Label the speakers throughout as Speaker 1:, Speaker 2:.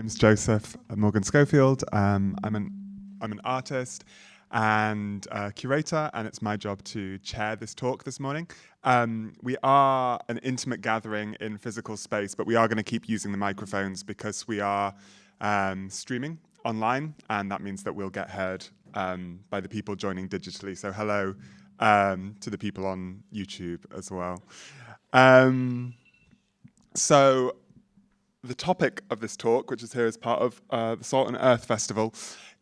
Speaker 1: name's Joseph Morgan Schofield. I'm an artist and curator, and it's my job to chair this talk this morning. We are an intimate gathering in physical space, but we are going to keep using the microphones because we are streaming online, and that means that we'll get heard by the people joining digitally. So hello to the people on YouTube as well. So the topic of this talk, which is here as part of the Salt and Earth Festival,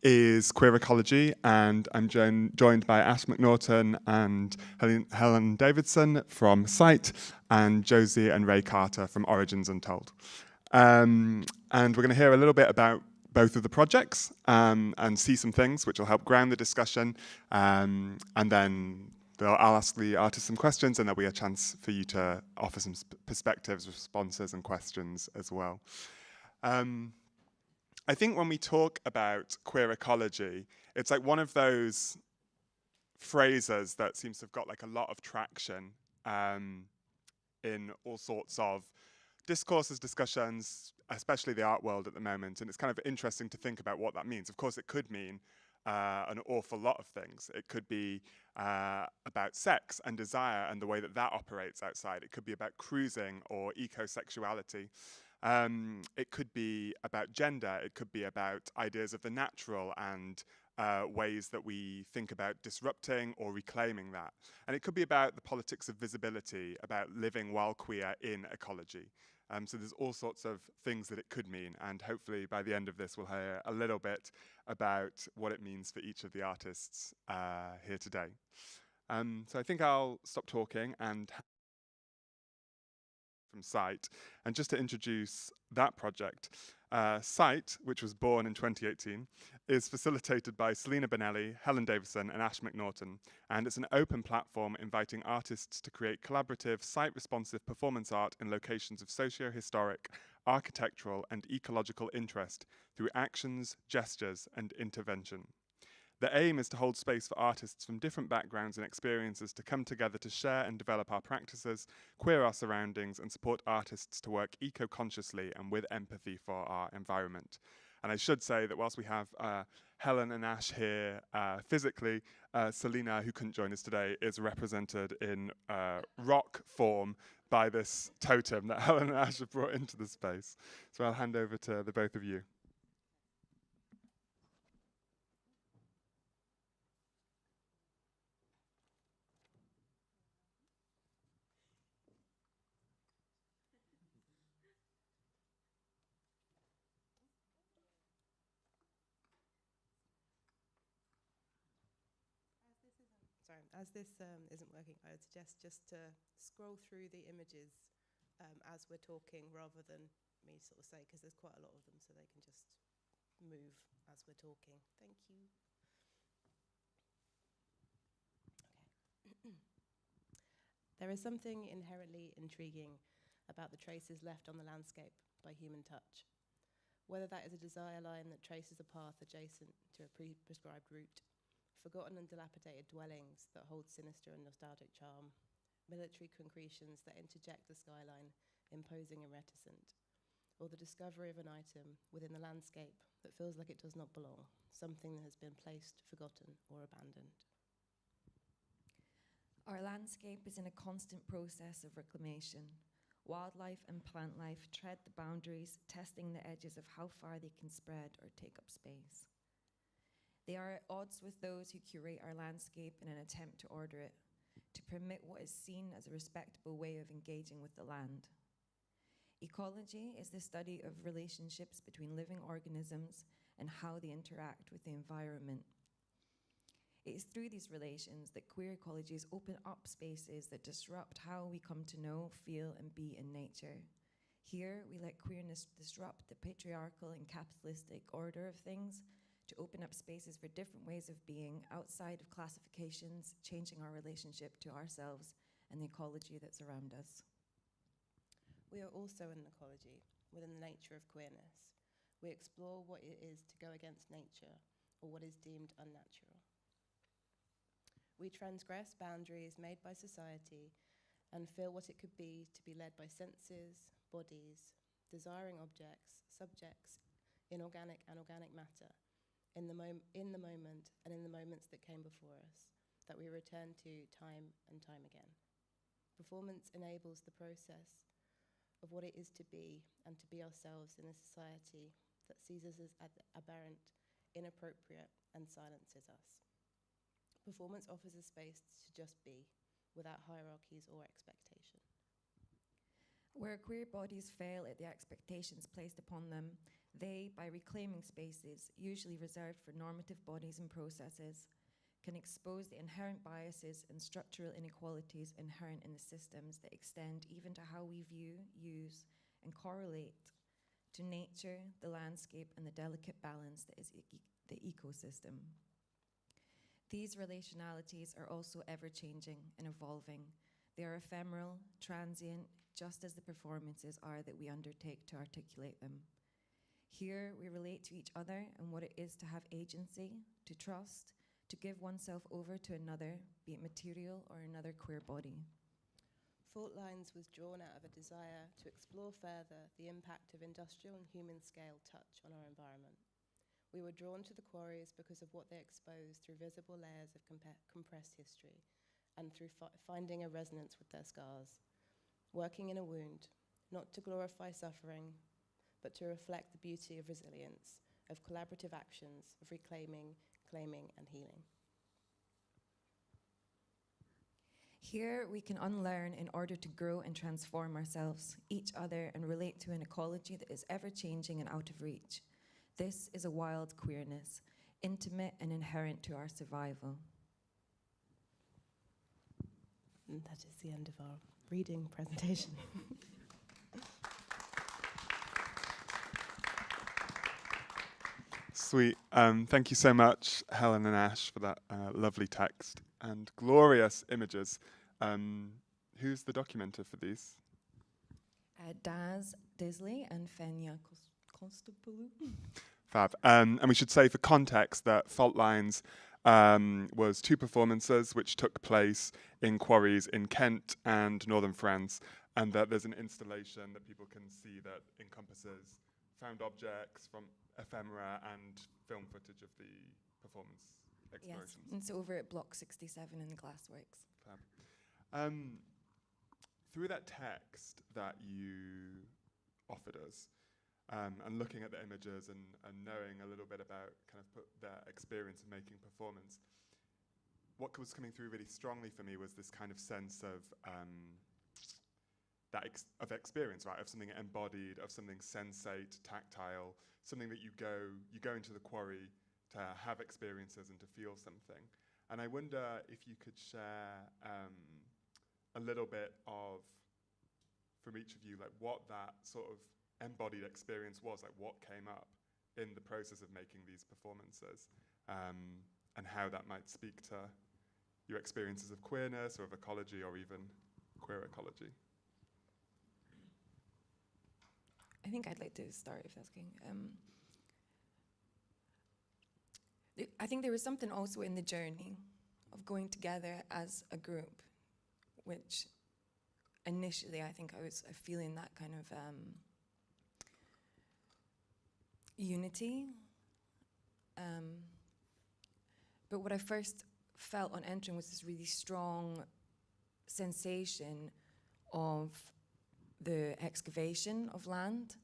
Speaker 1: is Queer Ecology, and I'm joined by Ash McNaughton and Helen Davison from Sight, and Josie and Ray Carter from Origins Untold. And we're going to hear a little bit about both of the projects and see some things which will help ground the discussion, and then I'll ask the artists some questions, and there'll be a chance for you to offer some perspectives, responses, and questions as well. I think when we talk about queer ecology, it's like one of those phrases that seems to have got like a lot of traction in all sorts of discourses, discussions, especially the art world at the moment. And it's kind of interesting to think about what that means. Of course, it could mean an awful lot of things. It could be about sex and desire and the way that that operates outside. It could be about cruising or eco-sexuality. It could be about gender. It could be about ideas of the natural and ways that we think about disrupting or reclaiming that. And it could be about the politics of visibility, about living while queer in ecology. So there's all sorts of things that it could mean, and hopefully by the end of this we'll hear a little bit about what it means for each of the artists here today. So I think I'll stop talking and from Sight, and just to introduce that project. Sight, which was born in 2018, is facilitated by Selina, Bonnelli, Helen Davison, and Ash McNaughton, and it's an open platform inviting artists to create collaborative, site-responsive performance art in locations of socio-historic, architectural, and ecological interest through actions, gestures, and intervention. The aim is to hold space for artists from different backgrounds and experiences to come together to share and develop our practices, queer our surroundings, and support artists to work eco-consciously and with empathy for our environment. And I should say that whilst we have Helen and Ash here physically, Selina, who couldn't join us today, is represented in rock form by this totem that Helen and Ash have brought into the space. So I'll hand over to the both of you.
Speaker 2: As this isn't working, I would suggest just to scroll through the images as we're talking rather than me sort of say, because there's quite a lot of them, so they can just move as we're talking. Thank you. Okay. There is something inherently intriguing about the traces left on the landscape by human touch. Whether that is a desire line that traces a path adjacent to a pre-prescribed route, forgotten and dilapidated dwellings that hold sinister and nostalgic charm, military concretions that interject the skyline, imposing and reticent, or the discovery of an item within the landscape that feels like it does not belong, something that has been placed, forgotten, or abandoned.
Speaker 3: Our landscape is in a constant process of reclamation. Wildlife and plant life tread the boundaries, testing the edges of how far they can spread or take up space. They are at odds with those who curate our landscape in an attempt to order it, to permit what is seen as a respectable way of engaging with the land. Ecology is the study of relationships between living organisms and how they interact with the environment. It is through these relations that queer ecologies open up spaces that disrupt how we come to know, feel, and be in nature. Here, we let queerness disrupt the patriarchal and capitalistic order of things, to open up spaces for different ways of being outside of classifications, changing our relationship to ourselves and the ecology that's around us.
Speaker 2: We are also an ecology within the nature of queerness. We explore what it is to go against nature or what is deemed unnatural. We transgress boundaries made by society and feel what it could be to be led by senses, bodies, desiring objects, subjects, inorganic and organic matter, in the moment and in the moments that came before us, that we return to time and time again. Performance enables the process of what it is to be and to be ourselves in a society that sees us as aberrant, inappropriate, and silences us. Performance offers a space to just be, without hierarchies or expectation.
Speaker 3: Where queer bodies fail at the expectations placed upon them, they, by reclaiming spaces, usually reserved for normative bodies and processes, can expose the inherent biases and structural inequalities inherent in the systems that extend even to how we view, use, and correlate to nature, the landscape, and the delicate balance that is the ecosystem. These relationalities are also ever-changing and evolving. They are ephemeral, transient, just as the performances are that we undertake to articulate them. Here, we relate to each other and what it is to have agency, to trust, to give oneself over to another, be it material or another queer body.
Speaker 2: Fault Lines was drawn out of a desire to explore further the impact of industrial and human-scale touch on our environment. We were drawn to the quarries because of what they expose through visible layers of compressed history and through finding a resonance with their scars. Working in a wound, not to glorify suffering, but to reflect the beauty of resilience, of collaborative actions, of reclaiming, claiming, and healing.
Speaker 3: Here, we can unlearn in order to grow and transform ourselves, each other, and relate to an ecology that is ever-changing and out of reach. This is a wild queerness, intimate and inherent to our survival.
Speaker 2: And that is the end of our reading presentation.
Speaker 1: Sweet. Thank you so much, Helen and Ash, for that lovely text and glorious images. Who's the documenter for these?
Speaker 3: Daz Disley and Fenya Constantopoulos.
Speaker 1: Fab. And we should say for context that Fault Lines was two performances which took place in quarries in Kent and northern France, and that there's an installation that people can see that encompasses found objects from ephemera and film footage of the performance explorations.
Speaker 3: Yes, it's over at Block 67 in the Glassworks.
Speaker 1: Fab. Through that text that you offered us, and looking at the images and knowing a little bit about kind of their experience of making performance, what was coming through really strongly for me was this kind of sense of of experience, right? Of something embodied, of something sensate, tactile, something that you go into the quarry to have experiences and to feel something. And I wonder if you could share a little bit of, from each of you, like what that sort of embodied experience was, like what came up in the process of making these performances, and how that might speak to your experiences of queerness or of ecology or even queer ecology.
Speaker 3: I think I'd like to start, if that's okay. I think there was something also in the journey of going together as a group, which initially I think I was feeling that kind of unity. But what I first felt on entering was this really strong sensation of the excavation of land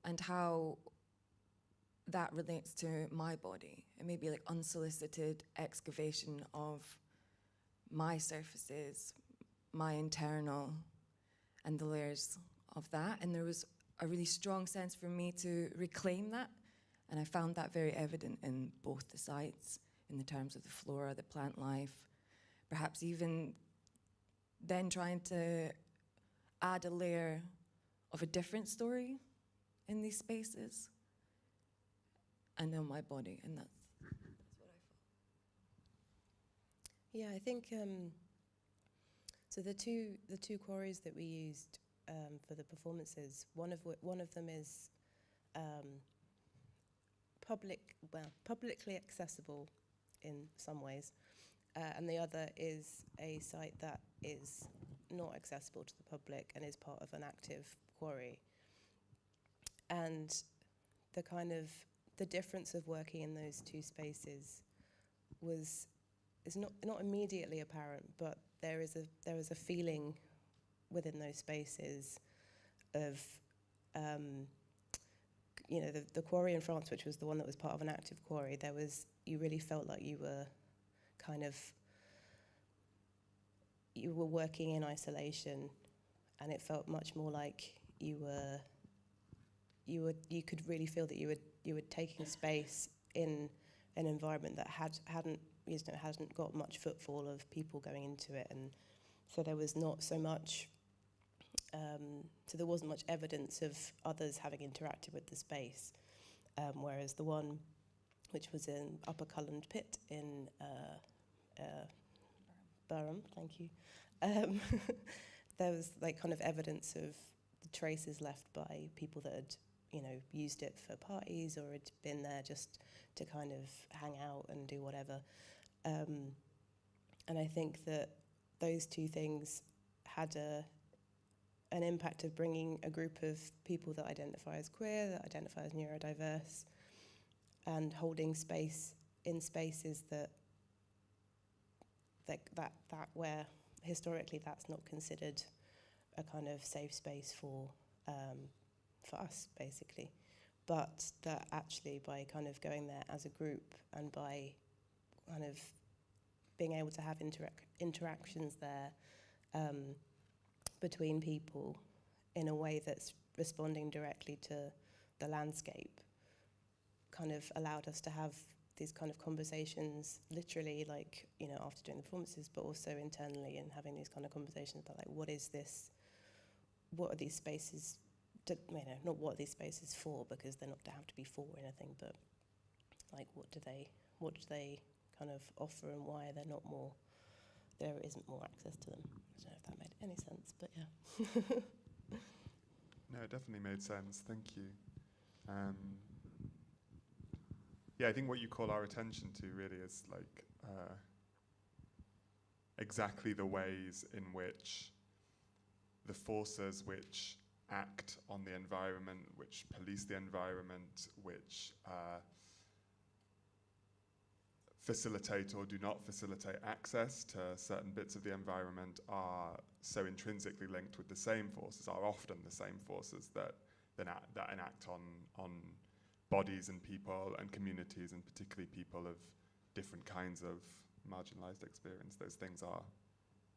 Speaker 3: and how that relates to my body. It may be like unsolicited excavation of my surfaces, my internal, and the layers of that. And there was a really strong sense for me to reclaim that. And I found that very evident in both the sites, in the terms of the flora, the plant life, perhaps even then trying to add a layer of a different story in these spaces and in my body, and that's what I felt.
Speaker 2: Yeah, I think so. The two quarries that we used for the performances, one of them is publicly accessible in some ways, and the other is a site that is not accessible to the public and is part of an active quarry. And the difference of working in those two spaces is not immediately apparent, but there is a feeling within those spaces of the quarry in France, which was the one that was part of an active quarry. You really felt like you were working in isolation, and it felt much more like you could really feel that you were taking space in an environment that hadn't got much footfall of people going into it, and so there was not so much. So there wasn't much evidence of others having interacted with the space, whereas the one which was in Upper Culland Pit in Burham, thank you, there was like kind of evidence of the traces left by people that had used it for parties or had been there just to kind of hang out and do whatever. And I think that those two things had an impact of bringing a group of people that identify as queer, that identify as neurodiverse, and holding space in spaces that where historically that's not considered a kind of safe space for us, basically. But that actually, by kind of going there as a group and by kind of being able to have interactions there between people in a way that's responding directly to the landscape, kind of allowed us to have these kind of conversations, literally, like, after doing the performances, but also internally, and having these kind of conversations about, like, what are these spaces, not what are these spaces for, because they're not have to be for anything, but like, what do they kind of offer, and why there isn't more access to them. I don't know if that made any sense, but yeah.
Speaker 1: No, it definitely made sense. Thank you. Yeah, I think what you call our attention to really is like exactly the ways in which the forces which act on the environment, which police the environment, which facilitate or do not facilitate access to certain bits of the environment are so intrinsically linked with the same forces, are often the same forces that enact on bodies and people and communities, and particularly people of different kinds of marginalized experience. Those things are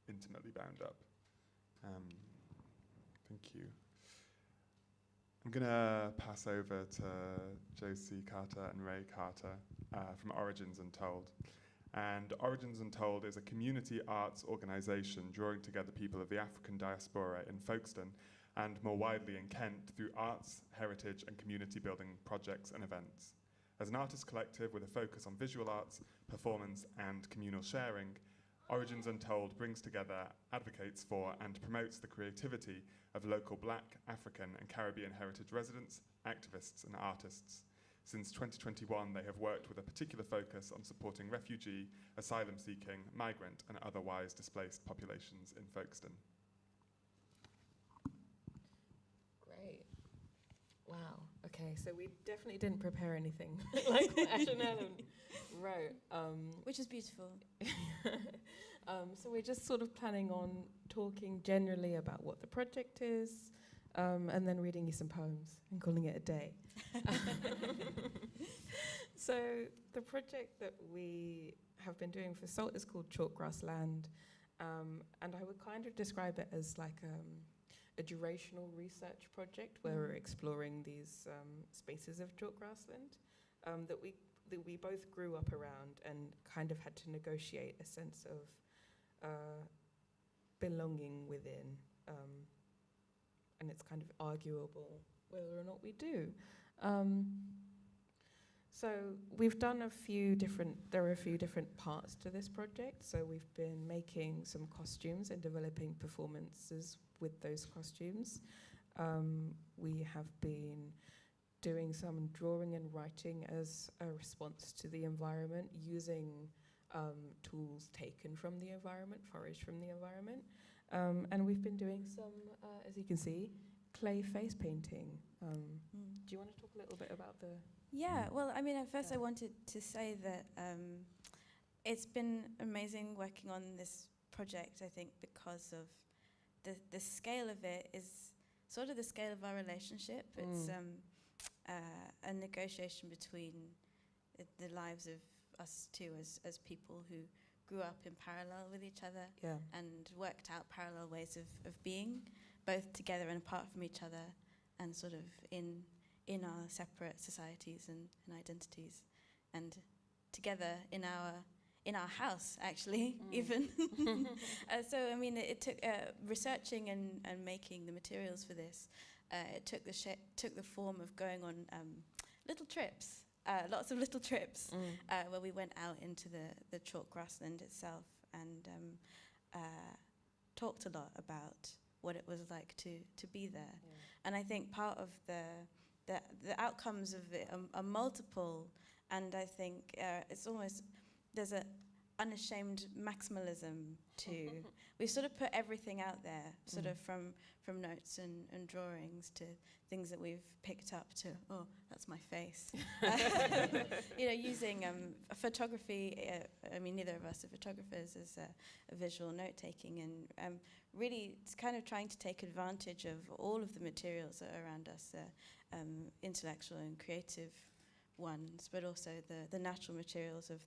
Speaker 1: intimately bound up. Thank you. I'm going to pass over to Josie Carter and Ray Carter from Origins Untold. And Origins Untold is a community arts organisation drawing together people of the African diaspora in Folkestone and more widely in Kent through arts, heritage and community building projects and events. As an artist collective with a focus on visual arts, performance and communal sharing, Origins Untold brings together, advocates for and promotes the creativity of local Black, African and Caribbean heritage residents, activists and artists. Since 2021, they have worked with a particular focus on supporting refugee, asylum-seeking, migrant and otherwise displaced populations in Folkestone.
Speaker 4: Great. Wow. Okay, so we definitely didn't prepare anything like what Ash and Helen wrote.
Speaker 3: Which is beautiful.
Speaker 4: So we're just sort of planning on talking generally about what the project is, and then reading you some poems and calling it a day. So the project that we have been doing for SALT is called Chalkgrass Land, and I would kind of describe it as like a durational research project where we're exploring these spaces of chalkgrass land that we both grew up around and kind of had to negotiate a sense of belonging within, and it's kind of arguable whether or not we do. So we've done there are a few different parts to this project. So we've been making some costumes and developing performances with those costumes. We have been doing some drawing and writing as a response to the environment, using tools taken from the environment, foraged from the environment. And we've been doing some, as you can see, clay face painting Do you want to talk a little bit about the...
Speaker 5: Yeah, well, I mean, at first
Speaker 2: Yeah.
Speaker 5: I wanted to say that it's been amazing working on this project, I think, because of the scale of it is sort of the scale of our relationship. It's a negotiation between the lives of us two as people who grew up in parallel with each other and worked out parallel ways of being, both together and apart from each other, and sort of in our separate societies and identities, and together in our house, actually, even. So, I mean, it took researching and making the materials for this. It took the form of going on little trips, lots of little trips, where we went out into the chalk grassland itself and talked a lot about what it was like to be there. Yeah. And I think part of the outcomes of it are multiple, and I think it's almost, there's an unashamed maximalism to, we've sort of put everything out there, sort of from notes and drawings to things that we've picked up to, oh, that's my face. You know, using photography, I mean, neither of us are photographers, as a visual note-taking, and really it's kind of trying to take advantage of all of the materials that are around us, intellectual and creative ones, but also the natural materials of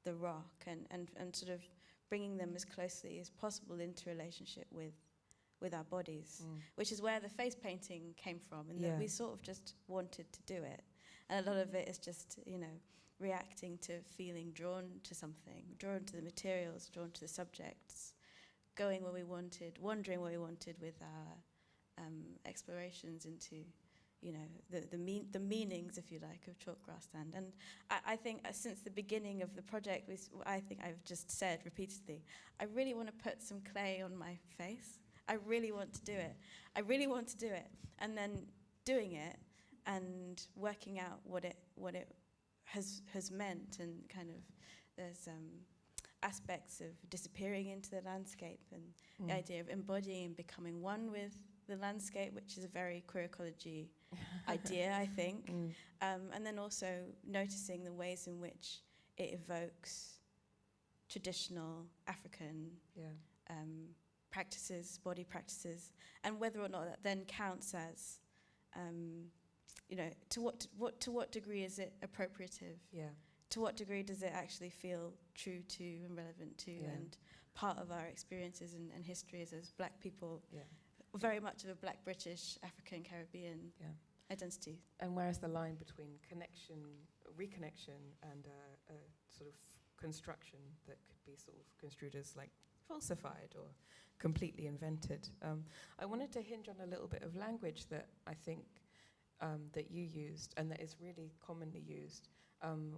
Speaker 5: the rock, and sort of bringing them as closely as possible into relationship with our bodies, which is where the face painting came from, and that we sort of just wanted to do it. And a lot of it is just, you know, reacting to feeling drawn to something, drawn to the materials, drawn to the subjects, going where we wanted, wandering where we wanted with our explorations into, you know, the meanings, if you like, of chalk grassland. And I think since the beginning of the project, I think I've just said repeatedly, I really want to put some clay on my face. I really want to do it. I really want to do it. And then doing it and working out what it has meant, and kind of there's aspects of disappearing into the landscape, and the idea of embodying and becoming one with the landscape, which is a very queer ecology idea, I think. And then also noticing the ways in which it evokes traditional African practices, body practices, and whether or not that then counts as, you know, to what degree is it appropriative? Yeah. To what degree does it actually feel true to and relevant to and part of our experiences and histories as Black people? Yeah. Very much of a Black, British, African, Caribbean identity.
Speaker 4: And where's the line between connection, reconnection, and a sort of construction that could be sort of construed as like falsified or completely invented? I wanted to hinge on a little bit of language that I think that you used, and that is really commonly used,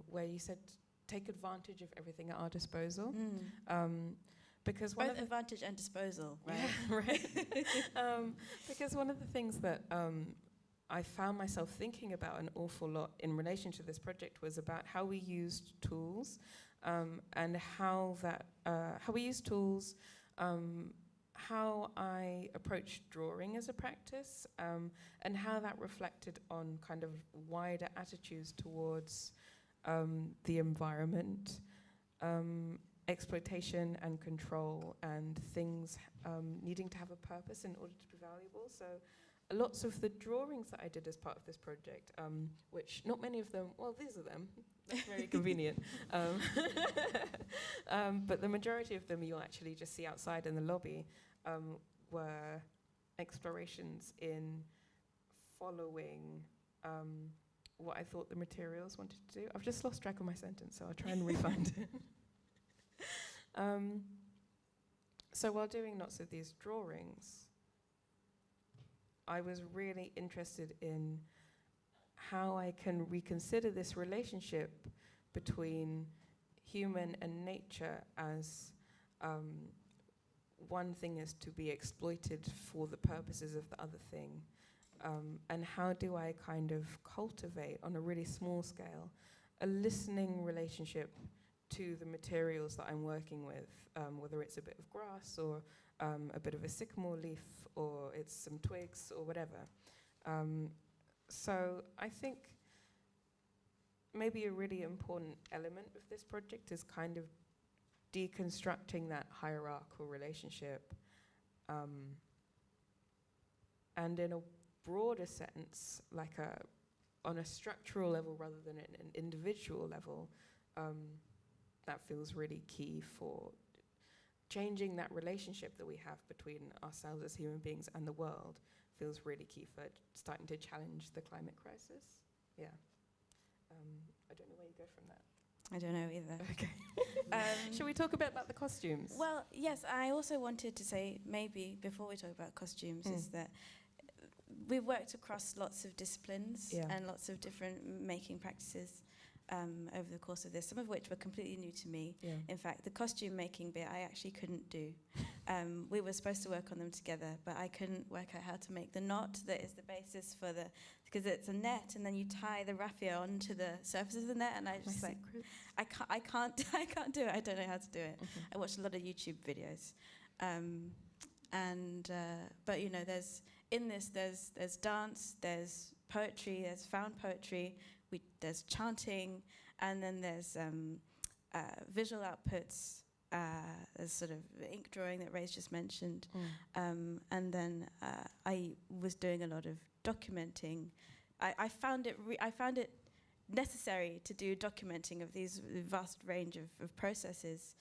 Speaker 4: where you said, take advantage of everything at our disposal. Because
Speaker 5: both advantage and disposal, right?
Speaker 4: Yeah, right. Because one of the things that I found myself thinking about an awful lot in relation to this project was about how we used tools, and how we use tools, how I approached drawing as a practice, and how that reflected on kind of wider attitudes towards the environment, exploitation and control, and things needing to have a purpose in order to be valuable. So lots of the drawings that I did as part of this project, which not many of them, well, these are them, that's very convenient, but the majority of them you'll actually just see outside in the lobby, were explorations in following what I thought the materials wanted to do. I've just lost track of my sentence, so I'll try and refind it. So while doing lots of these drawings, I was really interested in how I can reconsider this relationship between human and nature as one thing is to be exploited for the purposes of the other thing. And how do I kind of cultivate on a really small scale a listening relationship to the materials that I'm working with, whether it's a bit of grass or a bit of a sycamore leaf, or it's some twigs or whatever. So I think maybe a really important element of this project is kind of deconstructing that hierarchical relationship, and in a broader sense, like on a structural level rather than an individual level, that feels really key for changing that relationship that we have between ourselves as human beings and the world. Feels really key for starting to challenge the climate crisis. Yeah. I don't know where you go from that.
Speaker 5: I don't know either.
Speaker 4: Okay. Shall we talk a bit about the costumes?
Speaker 5: Well, yes, I also wanted to say, maybe before we talk about costumes, is that we've worked across lots of disciplines and lots of different making practices over the course of this, some of which were completely new to me.
Speaker 4: Yeah.
Speaker 5: In fact, the costume making bit I actually couldn't do. We were supposed to work on them together, but I couldn't work out how to make the knot that is the basis for because it's a net, and then you tie the raffia onto the surface of the net, and I just I can't do it. I don't know how to do it. I watched a lot of YouTube videos, but you know, there's dance, there's poetry, there's found poetry, there's chanting, and then there's visual outputs. There's sort of ink drawing that Ray's just mentioned, and then I was doing a lot of documenting. I found it necessary to do documenting of these vast range of processes,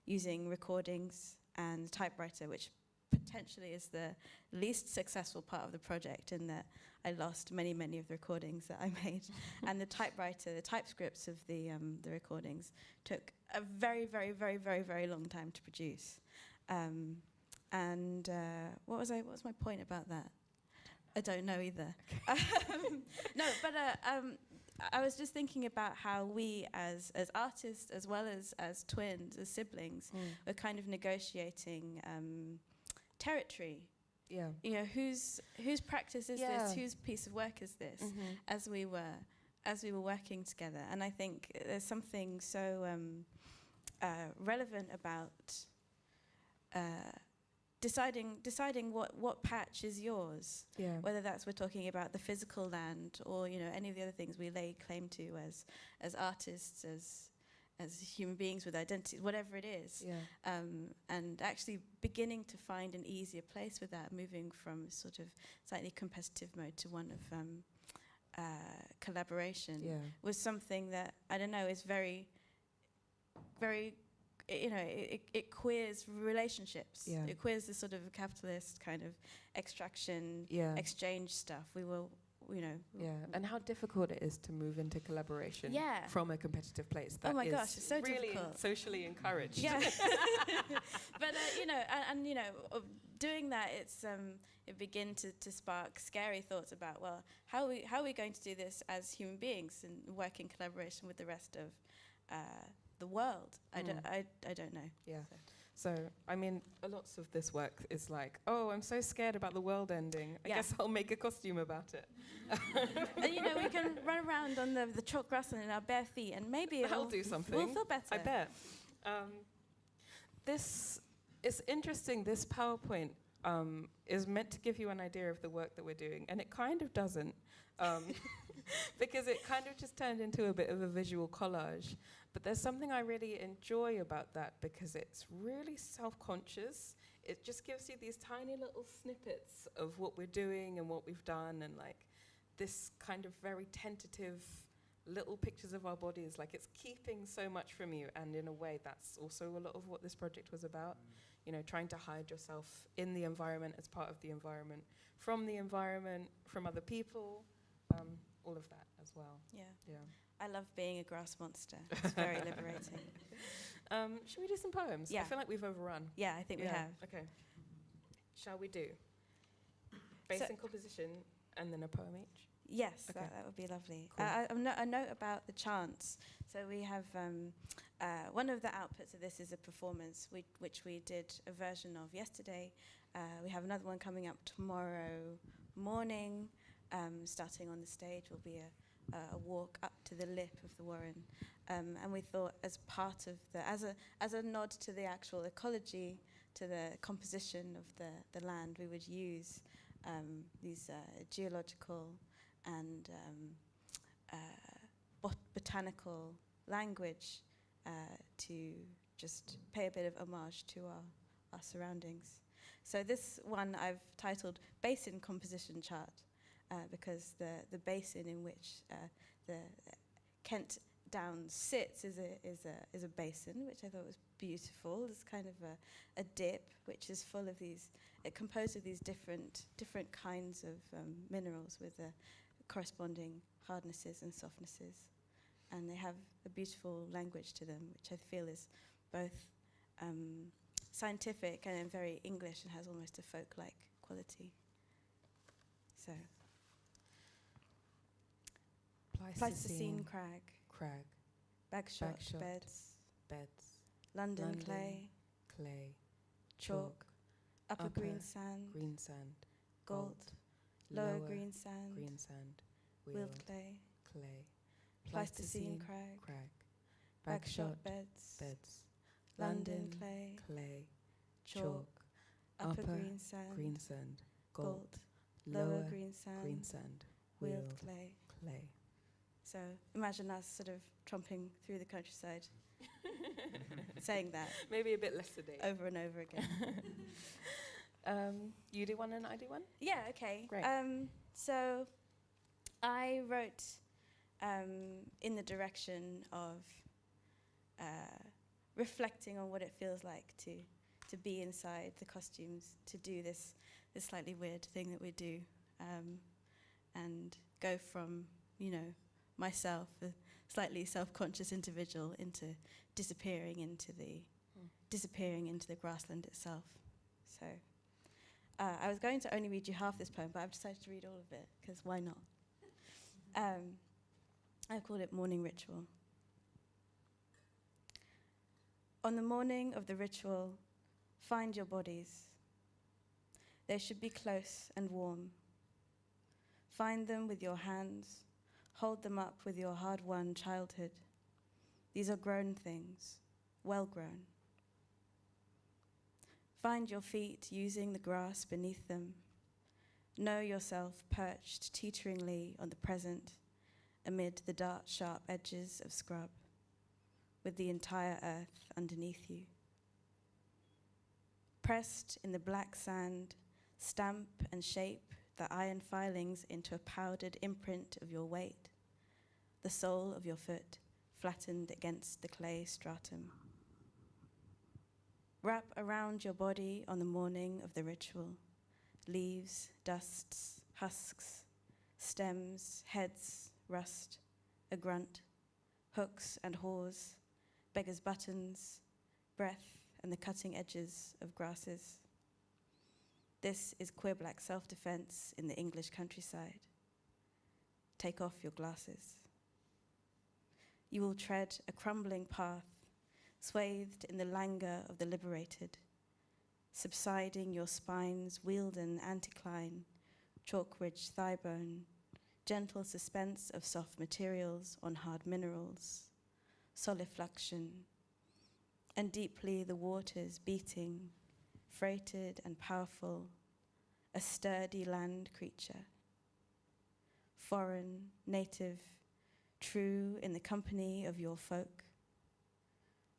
Speaker 5: using recordings and typewriter, which potentially is the least successful part of the project, in that I lost many of the recordings that I made. And the typewriter, the typescripts of the recordings took a very long time to produce. What was my point about that? I don't know either. No, but I was just thinking about how we as artists, as well as twins, as siblings, were kind of negotiating territory.
Speaker 4: Yeah.
Speaker 5: You know, whose practice is this? Whose piece of work is this? As we were working together, and I think there's something so relevant about deciding what patch is yours.
Speaker 4: Yeah.
Speaker 5: Whether that's we're talking about the physical land, or you know, any of the other things we lay claim to as artists, as human beings with identities, whatever it is.
Speaker 4: Yeah.
Speaker 5: And actually beginning to find an easier place with that, moving from sort of slightly competitive mode to one of collaboration, was something that, I don't know, is very, you know, it queers relationships.
Speaker 4: Yeah.
Speaker 5: It queers the sort of capitalist kind of extraction, exchange stuff. We will, you know.
Speaker 4: Yeah, and how difficult it is to move into collaboration from a competitive place. That
Speaker 5: oh my
Speaker 4: is
Speaker 5: gosh, it's so
Speaker 4: really
Speaker 5: difficult.
Speaker 4: Socially encouraged.
Speaker 5: Yeah. But you know, and you know, doing that, it begin to spark scary thoughts about, well, how are we going to do this as human beings and work in collaboration with the rest of the world? I don't know.
Speaker 4: Yeah. So, I mean, lots of this work is like, oh, I'm so scared about the world ending. I guess I'll make a costume about it.
Speaker 5: And, you know, we can run around on the chalk grass and in our bare feet, and maybe
Speaker 4: that'll do something.
Speaker 5: We'll feel better.
Speaker 4: I bet. This is interesting. This PowerPoint is meant to give you an idea of the work that we're doing, and it kind of doesn't, because it kind of just turned into a bit of a visual collage. But there's something I really enjoy about that, because it's really self-conscious. It just gives you these tiny little snippets of what we're doing and what we've done, and like this kind of very tentative little pictures of our bodies. Like, it's keeping so much from you, and in a way that's also a lot of what this project was about. You know, trying to hide yourself in the environment, as part of the environment, from other people, all of that as well.
Speaker 5: Yeah.
Speaker 4: Yeah.
Speaker 5: I love being a grass monster. It's very liberating.
Speaker 4: Should we do some poems?
Speaker 5: Yeah.
Speaker 4: I feel like we've overrun.
Speaker 5: Yeah, I think we have.
Speaker 4: Okay. Shall we do Basin composition and then a poem each?
Speaker 5: Yes,
Speaker 4: Okay.
Speaker 5: that would be lovely.
Speaker 4: Cool.
Speaker 5: A note about the chants. So we have one of the outputs of this is a performance which we did a version of yesterday. We have another one coming up tomorrow morning. Starting on the stage will be a walk up to the lip of the Warren, and we thought, as part of as a nod to the actual ecology, to the composition of the land, we would use these geological and botanical language to just pay a bit of homage to our surroundings. So this one I've titled Basin Composition Chart because the basin in which the Kent Downs sits is a basin, which I thought was beautiful. It's kind of a dip, which is full of these, composed of these different kinds of minerals with corresponding hardnesses and softnesses. And they have a beautiful language to them, which I feel is both scientific and very English and has almost a folk-like quality. So, Pleistocene crag, bagshot beds, London clay, chalk, upper green sand, gold, lower green sand, wheeled clay, Pleistocene crag, bagshot beds, London clay, chalk, upper green sand, gold, lower green sand, wheeled clay. So imagine us sort of tromping through the countryside, saying that.
Speaker 4: Maybe a bit less today.
Speaker 5: Over and over again.
Speaker 4: You do one and I do one?
Speaker 5: Yeah, okay.
Speaker 4: Great.
Speaker 5: So I wrote in the direction of reflecting on what it feels like to be inside the costumes, to do this slightly weird thing that we do, and go from, myself, a slightly self-conscious individual, into disappearing into the grassland itself. So I was going to only read you half this poem, but I've decided to read all of it, because why not? I've called it Morning Ritual. On the morning of the ritual, find your bodies. They should be close and warm. Find them with your hands. Hold them up with your hard-won childhood. These are grown things, well-grown. Find your feet using the grass beneath them. Know yourself perched teeteringly on the present amid the dark, sharp edges of scrub, with the entire earth underneath you. Pressed in the black sand, stamp and shape the iron filings into a powdered imprint of your weight, the sole of your foot flattened against the clay stratum. Wrap around your body on the morning of the ritual, leaves, dusts, husks, stems, heads, rust, a grunt, hooks and haws, beggar's buttons, breath and the cutting edges of grasses. This is queer black self-defense in the English countryside. Take off your glasses. You will tread a crumbling path, swathed in the languor of the liberated, subsiding your spine's Wealden anticline, chalk ridge thigh bone, gentle suspense of soft materials on hard minerals, solifluction, and deeply the waters beating, freighted and powerful, a sturdy land creature. Foreign, native, true in the company of your folk,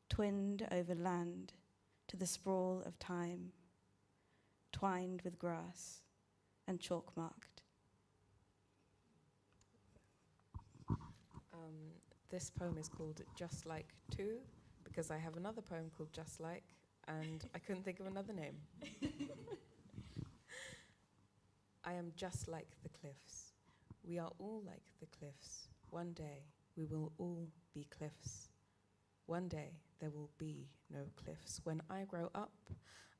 Speaker 5: twinned over land to the sprawl of time, twined with grass and chalk-marked.
Speaker 4: This poem is called Just Like 2, because I have another poem called Just Like, and I couldn't think of another name. I am just like the cliffs. We are all like the cliffs. One day we will all be cliffs. One day there will be no cliffs. When I grow up,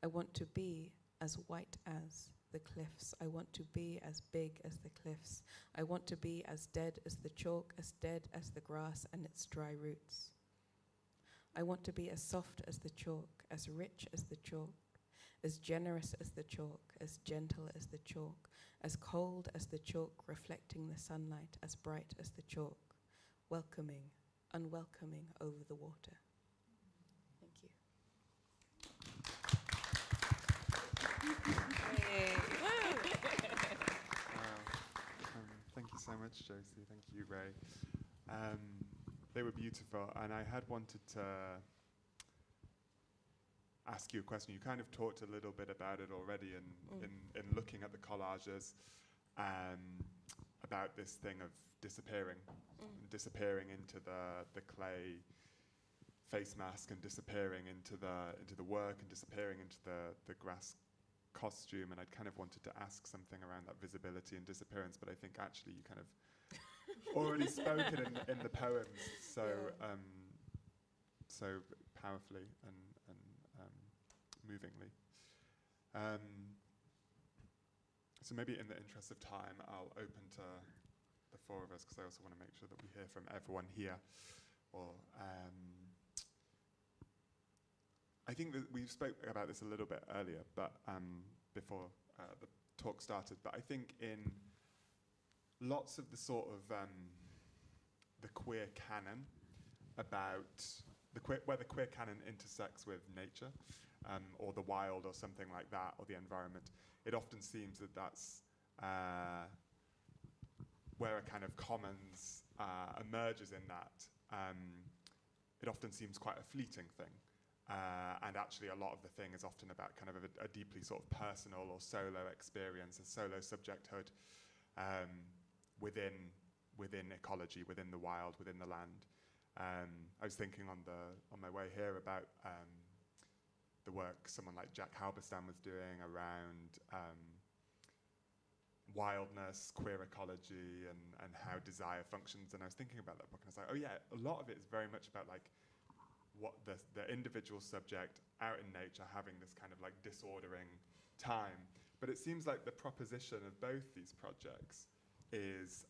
Speaker 4: I want to be as white as the cliffs. I want to be as big as the cliffs. I want to be as dead as the chalk, as dead as the grass and its dry roots. I want to be as soft as the chalk, as rich as the chalk, as generous as the chalk, as gentle as the chalk, as cold as the chalk reflecting the sunlight, as bright as the chalk, welcoming, unwelcoming over the water. Thank you. Hey.
Speaker 1: much, Josie. Thank you, Ray. They were beautiful, and I had wanted to ask you a question. You kind of talked a little bit about it already in looking at the collages, about this thing of disappearing into the clay face mask, and disappearing into the work, and disappearing into the grass costume. And I'd kind of wanted to ask something around that visibility and disappearance, but I think actually you kind of already spoken in the poems so powerfully and movingly. So maybe in the interest of time, I'll open to the four of us, because I also want to make sure that we hear from everyone here. Or I think that we spoke about this a little bit earlier, but before the talk started. But I think in lots of the sort of the queer canon about where the queer canon intersects with nature, or the wild, or something like that, or the environment, it often seems that that's where a kind of commons emerges in that. It often seems quite a fleeting thing. And actually a lot of the thing is often about kind of a deeply sort of personal or solo experience, a solo subjecthood within ecology, within the wild, within the land. I was thinking on my way here about the work someone like Jack Halberstam was doing around wildness, queer ecology, and how desire functions. And I was thinking about that book, and I was like, oh yeah, a lot of it is very much about like what the individual subject out in nature having this kind of like disordering time. But it seems like the proposition of both these projects is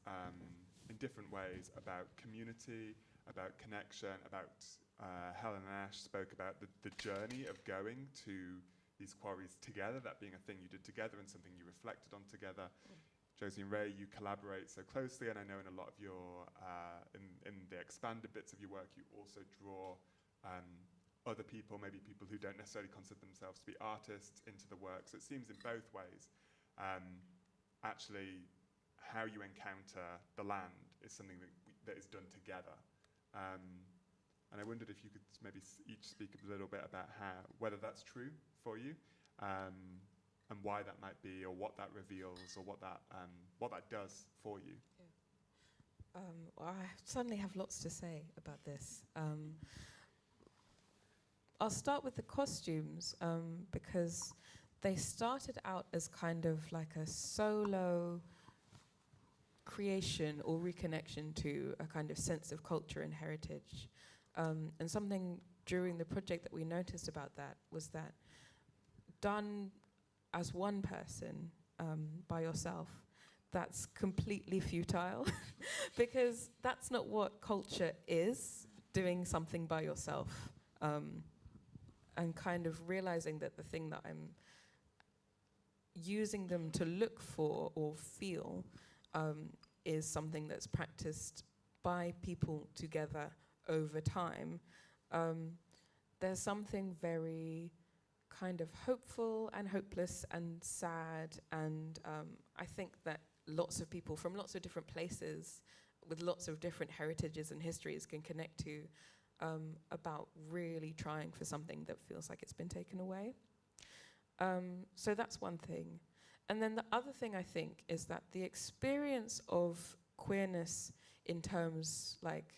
Speaker 1: in different ways about community, about connection, about Helen and Ash spoke about the journey of going to these quarries together, that being a thing you did together and something you reflected on together. Josie and Ray, you collaborate so closely, and I know in a lot of your, in the expanded bits of your work, you also draw other people, maybe people who don't necessarily consider themselves to be artists, into the work. So it seems in both ways, actually, how you encounter the land is something that is done together. And I wondered if you could maybe each speak a little bit about whether that's true for you, and why that might be, or what that reveals, or what that does for you.
Speaker 4: Yeah. Well, I suddenly have lots to say about this. I'll start with the costumes, because they started out as kind of like a solo creation or reconnection to a kind of sense of culture and heritage. And something during the project that we noticed about that was that done as one person, by yourself, that's completely futile because that's not what culture is, doing something by yourself. And kind of realizing that the thing that I'm using them to look for or feel is something that's practiced by people together over time. There's something very kind of hopeful and hopeless and sad, and I think that lots of people from lots of different places with lots of different heritages and histories can connect to, about really trying for something that feels like it's been taken away. So that's one thing. And then the other thing I think is that the experience of queerness in terms like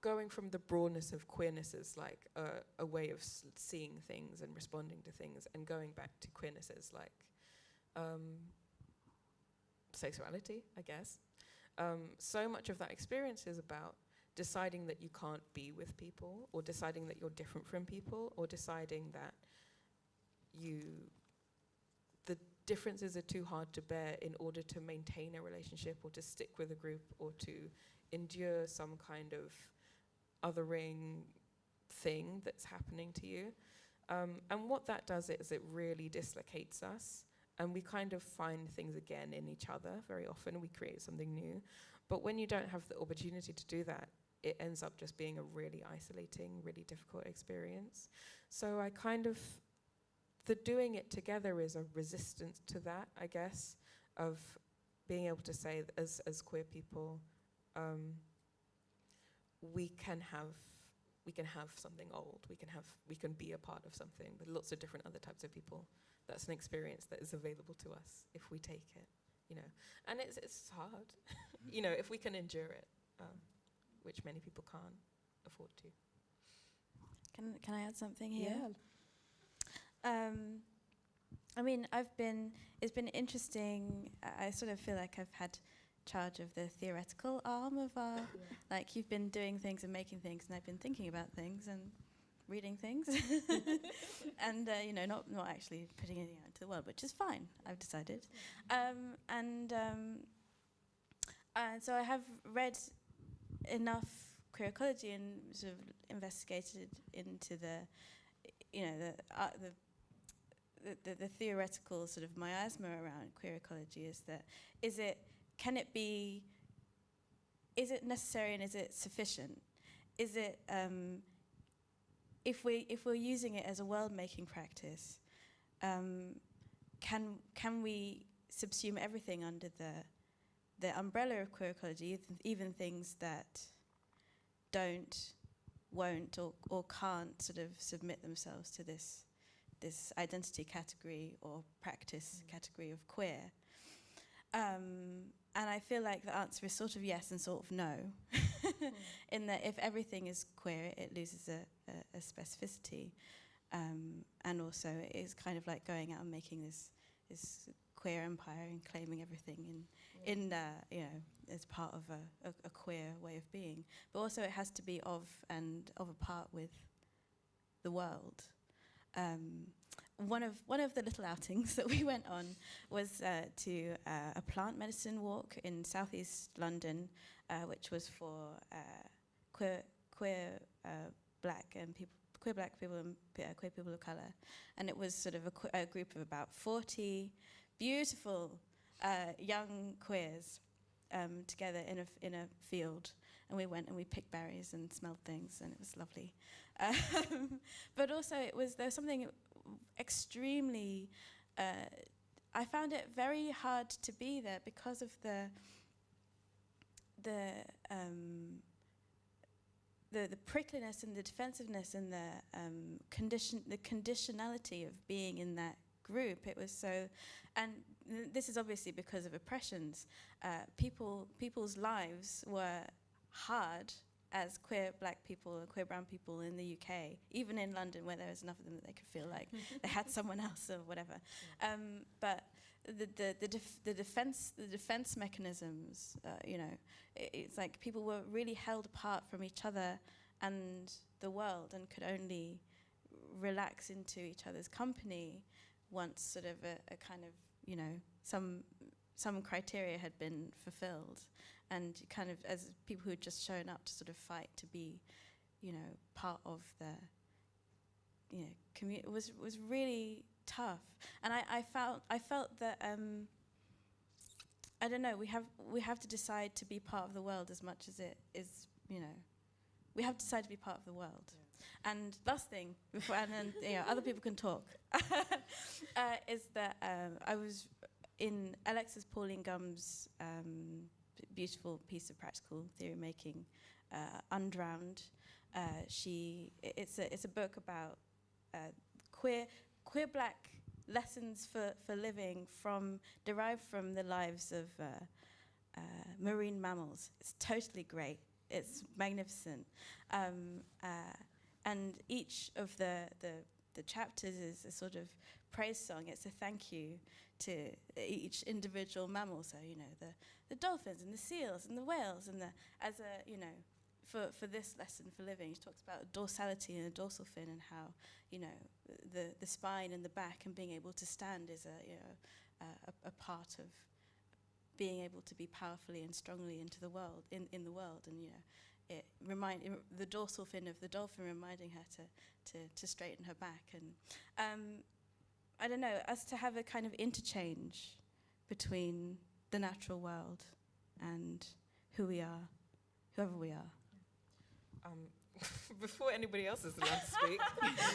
Speaker 4: going from the broadness of queerness as like a way of seeing things and responding to things, and going back to queerness as like sexuality, I guess. So much of that experience is about deciding that you can't be with people, or deciding that you're different from people, or deciding that the differences are too hard to bear in order to maintain a relationship, or to stick with a group, or to endure some kind of othering thing that's happening to you. And what that does is it really dislocates us, and we kind of find things again in each other. Very often we create something new. But when you don't have the opportunity to do that, it ends up just being a really isolating, really difficult experience. So I kind of, the doing it together is a resistance to that, I guess, of being able to say that as queer people, we can have something old. We can be a part of something with lots of different other types of people. That's an experience that is available to us if we take it, you know. And it's hard, you know, if we can endure it, which many people can't afford to.
Speaker 5: Can I add something here?
Speaker 2: Yeah.
Speaker 5: I mean, it's been interesting. I sort of feel like I've had charge of the theoretical arm of our, like, you've been doing things and making things, and I've been thinking about things and reading things, and you know, not actually putting anything out into the world, which is fine, I've decided. So I have read enough queer ecology and sort of investigated into the, you know, the theoretical sort of miasma around queer ecology. Is it necessary and is it sufficient? Is it if we're using it as a world-making practice, can we subsume everything under the umbrella of queer ecology, even things that won't or can't sort of submit themselves to this identity category or practice category of queer? And I feel like the answer is sort of yes and sort of no, in that if everything is queer, it loses a specificity, and also it is kind of like going out and making this queer empire and claiming everything in you know, as part of a queer way of being. But also it has to be of a part with the world. One of the little outings that we went on was to a plant medicine walk in southeast London, which was for queer black people and queer people of colour, and it was sort of a group of about 40 beautiful young queers together in a field, and we went and we picked berries and smelled things, and it was lovely. But also there was something extremely, I found it very hard to be there because of the prickliness and the defensiveness and the conditionality of being in that group. It was so, and this is obviously because of oppressions. People's lives were hard as queer black people and queer brown people in the UK, even in London, where there was enough of them that they could feel like they had someone else or whatever. But the defense mechanisms, you know, it's like people were really held apart from each other and the world, and could only relax into each other's company once sort of a kind of, you know, some criteria had been fulfilled. And kind of as people who had just shown up to sort of fight to be, you know, part of the, you know, community, was really tough. And I felt that I don't know, we have to decide to be part of the world as much as it is, you know, we have to decide to be part of the world. Yeah. And last thing, before, and then, you know, other people can talk, is that I was in Alexis Pauline Gumb's beautiful piece of practical theory making, Undrowned. It's a book about queer black lessons for living derived from the lives of marine mammals. It's totally great. It's magnificent, and each of the chapters is a sort of praise song. It's a thank you to each individual mammal. So, you know, the dolphins and the seals and the whales, and you know, for this lesson for living, she talks about dorsality and the dorsal fin, and how, you know, the spine and the back and being able to stand is a part of being able to be powerfully and strongly into the world, in the world. And, you know, the dorsal fin of the dolphin reminding her to straighten her back. And I don't know, us to have a kind of interchange between the natural world and who we are, whoever we are.
Speaker 4: before anybody else is allowed to speak,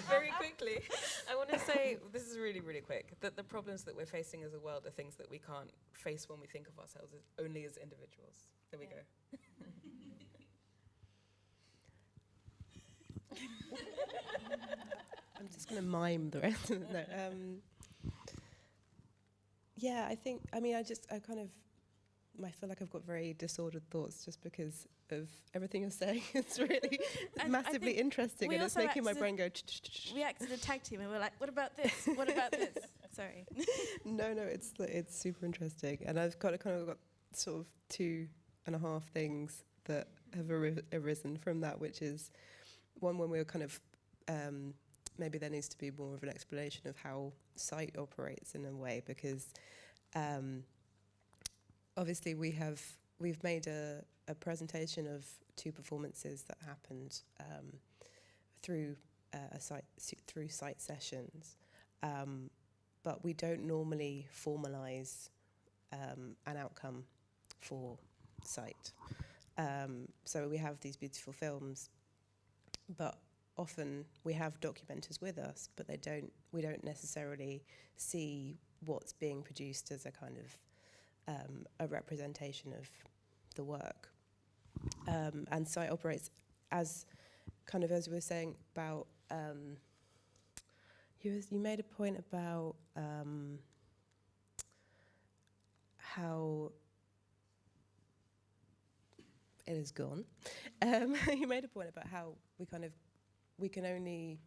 Speaker 4: very quickly, I want to say, this is really, really quick, that the problems that we're facing as a world are things that we can't face when we think of ourselves as only as individuals. There we go.
Speaker 2: I'm just going to mime the rest of it. No, yeah, I think, I feel like I've got very disordered thoughts just because of everything you're saying. It's really massively interesting, and it's making my brain go.
Speaker 5: We acted a tag team, and we're like, "What about this? What about this?" Sorry.
Speaker 2: No, it's super interesting, and I've kind of got sort of 2.5 things that have arisen from that, which is one, when we were kind of maybe there needs to be more of an explanation of how sight operates in a way, because obviously we've made a presentation of 2 performances that happened through sight sessions, but we don't normally formalise an outcome for sight. So we have these beautiful films, but often we have documenters with us, but we don't necessarily see what's being produced as a kind of a representation of the work. And sight operates as kind of, as we were saying about, you made a point about how it is gone. You made a point about how we can only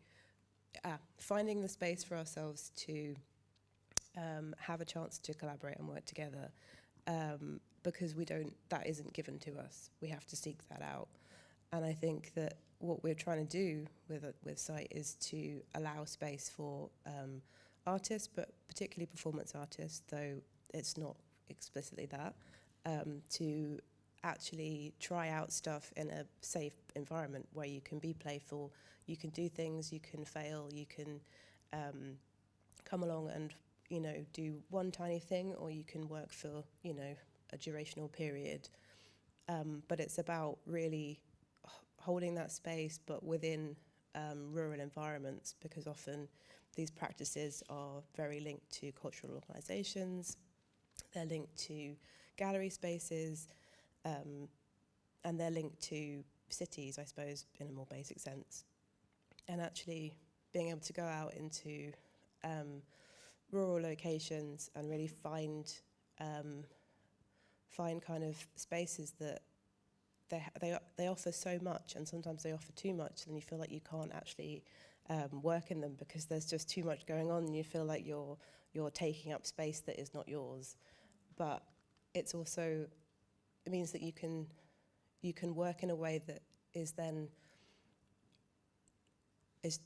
Speaker 2: finding the space for ourselves to have a chance to collaborate and work together, because that isn't given to us. We have to seek that out. And I think that what we're trying to do with sight is to allow space for artists, but particularly performance artists, though it's not explicitly that, to actually try out stuff in a safe environment where you can be playful, you can do things, you can fail, you can come along and do one tiny thing, or you can work for a durational period. But it's about really holding that space, but within rural environments, because often these practices are very linked to cultural organisations, they're linked to gallery spaces, and they're linked to cities, I suppose, in a more basic sense. And actually being able to go out into rural locations and really find kind of spaces that they offer so much, and sometimes they offer too much, and you feel like you can't actually work in them because there's just too much going on, and you feel like you're taking up space that is not yours. But it means that you can work in a way that is then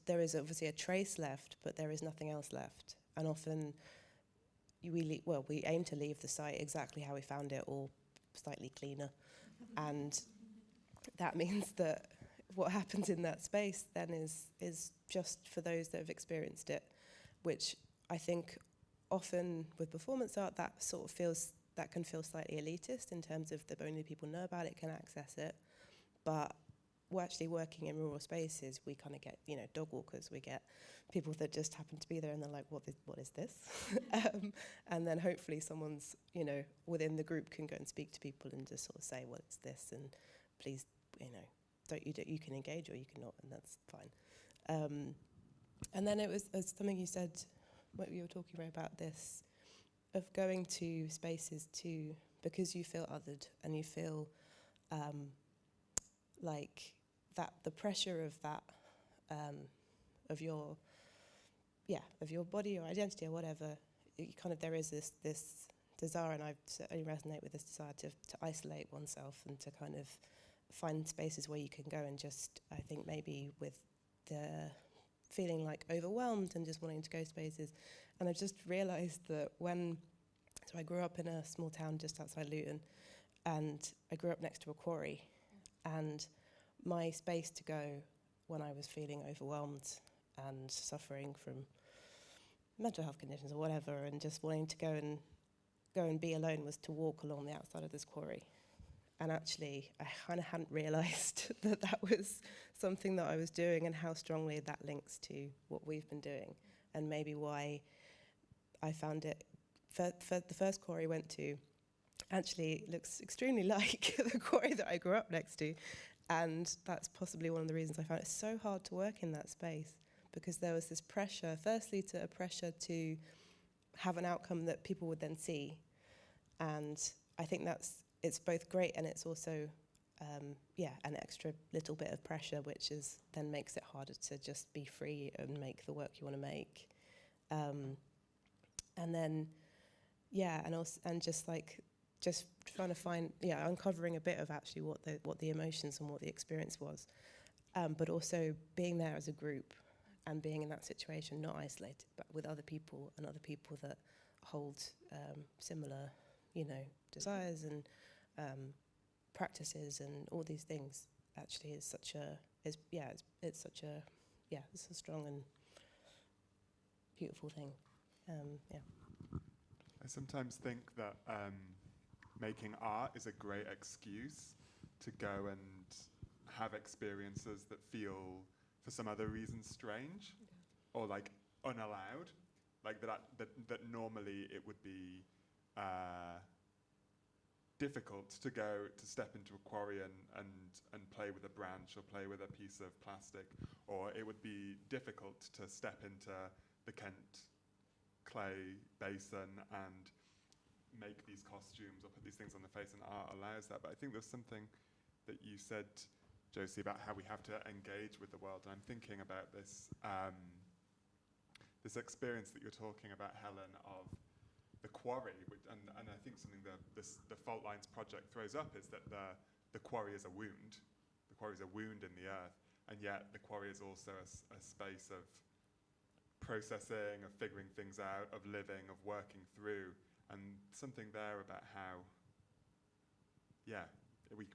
Speaker 2: there is obviously a trace left, but there is nothing else left. And often we aim to leave the site exactly how we found it, or slightly cleaner. And that means that what happens in that space then is just for those that have experienced it, which I think often with performance art that can feel slightly elitist in terms of the only people know about it can access it. But we're actually working in rural spaces, we kind of get, dog walkers, we get people that just happen to be there and they're like, what is this? And then hopefully someone's, within the group can go and speak to people and just sort of say, well, it's this, and please, you can engage or you cannot, and that's fine. And then it was something you said, what you were talking about this, of going to spaces because you feel othered and you feel like that the pressure of that, of your body or identity or whatever, there is this desire, and I certainly resonate with this desire to isolate oneself and to kind of find spaces where you can go and just, I think maybe with the feeling like overwhelmed and just wanting to go spaces. And I've just realised that so I grew up in a small town just outside Luton, and I grew up next to a quarry, and my space to go when I was feeling overwhelmed and suffering from mental health conditions or whatever, and just wanting to go and be alone, was to walk along the outside of this quarry. And actually, I kind of hadn't realised that that was something that I was doing, and how strongly that links to what we've been doing, and maybe why I found it. For the first quarry I went to, actually looks extremely like the quarry that I grew up next to, and that's possibly one of the reasons I found it so hard to work in that space, because there was this pressure, firstly a pressure to have an outcome that people would then see, and I think it's both great and it's also an extra little bit of pressure, which is then makes it harder to just be free and make the work you want to make, and then just trying to find, uncovering a bit of actually what the emotions and what the experience was, but also being there as a group and being in that situation, not isolated, but with other people and other people that hold similar, desires and practices and all these things. Actually, it's a strong and beautiful thing.
Speaker 1: I sometimes think that making art is a great excuse to go and have experiences that feel, for some other reason, strange, or like unallowed, like that normally it would be difficult to step into a quarry and play with a branch or play with a piece of plastic, or it would be difficult to step into the Kent clay basin and make these costumes or put these things on the face, and art allows that. But I think there's something that you said, Josie, about how we have to engage with the world, and I'm thinking about this this experience that you're talking about, Helen, of the quarry, and I think something the Fault Lines project throws up is that the quarry is a wound. The quarry is a wound in the earth, and yet the quarry is also a space of processing, of figuring things out, of living, of working through, and something there about how, we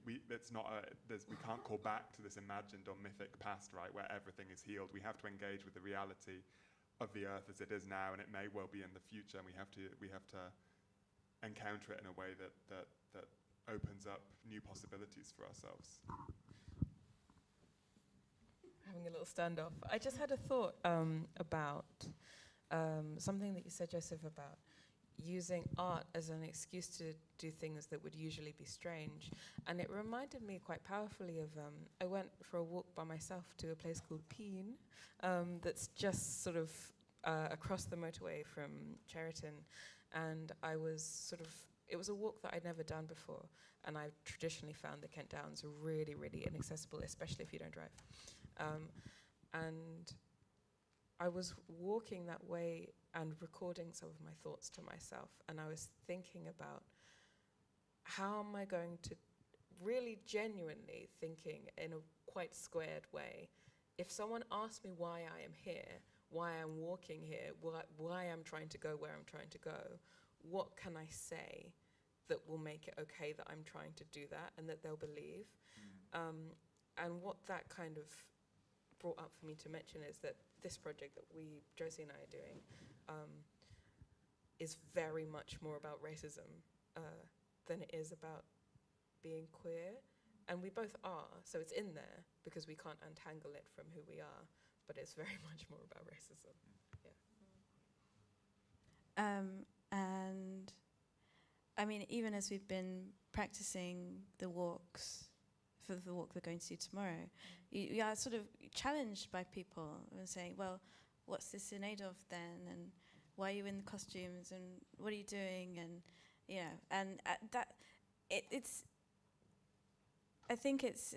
Speaker 1: can't call back to this imagined or mythic past, right, where everything is healed. We have to engage with the reality of the earth as it is now, and it may well be in the future, and we have to encounter it in a way that opens up new possibilities for ourselves.
Speaker 4: Having a little standoff. I just had a thought about something that you said, Joseph, about using art as an excuse to do things that would usually be strange. And it reminded me quite powerfully of, I went for a walk by myself to a place called Peen, that's just sort of across the motorway from Cheriton. And it was a walk that I'd never done before. And I've traditionally found the Kent Downs really, really inaccessible, especially if you don't drive. And I was walking that way and recording some of my thoughts to myself, and I was thinking about how am I going to really genuinely thinking in a quite squared way, if someone asks me why I am here, why I'm walking here, why I'm trying to go where I'm trying to go, what can I say that will make it okay that I'm trying to do that and that they'll believe? And what that kind of brought up for me to mention is that this project that Josie and I are doing, is very much more about racism than it is about being queer. And we both are, so it's in there because we can't untangle it from who we are, but it's very much more about racism.
Speaker 5: And I mean, even as we've been practicing the walks, for the walk we're going to do tomorrow, you are sort of challenged by people and saying, well, what's this in aid of then? And why are you in the costumes? And what are you doing? And, and I think it's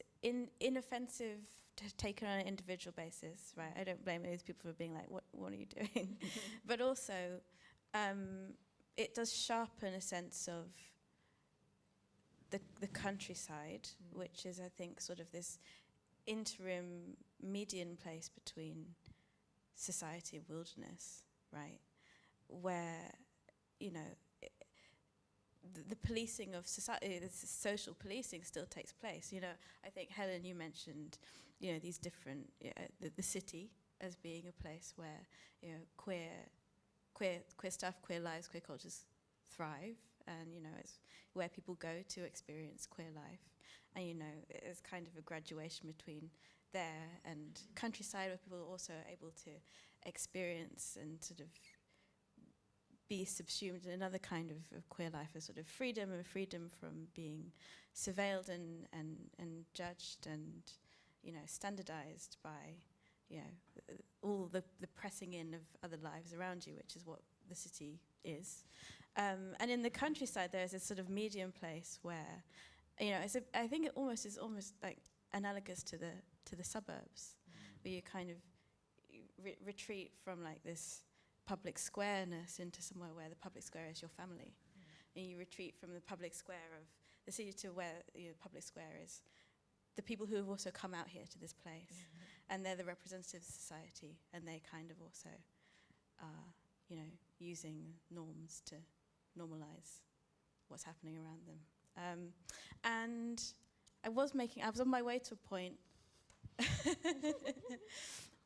Speaker 5: inoffensive to take it on an individual basis, right? I don't blame those people for being like, what are you doing? But also, it does sharpen a sense of the countryside, which is, I think, sort of this interim median place between society and wilderness, right? Where, the policing of society, the social policing still takes place. I think, Helen, you mentioned, these different, the city as being a place where, queer stuff, queer lives, queer cultures thrive, and it's where people go to experience queer life, and it's kind of a graduation between there and countryside, where people are also able to experience and sort of be subsumed in another kind of queer life, a sort of freedom, and freedom from being surveilled and judged and standardized by all the pressing in of other lives around you, which is what the city is. And in the countryside, there's this sort of medium place where, I think it is almost like analogous to the suburbs, where you kind of retreat from like this public squareness into somewhere where the public square is your family, and you retreat from the public square of the city to where the public square is the people who have also come out here to this place, and they're the representative of society, and they kind of also are, using norms to normalize what's happening around them. And I was on my way to a point.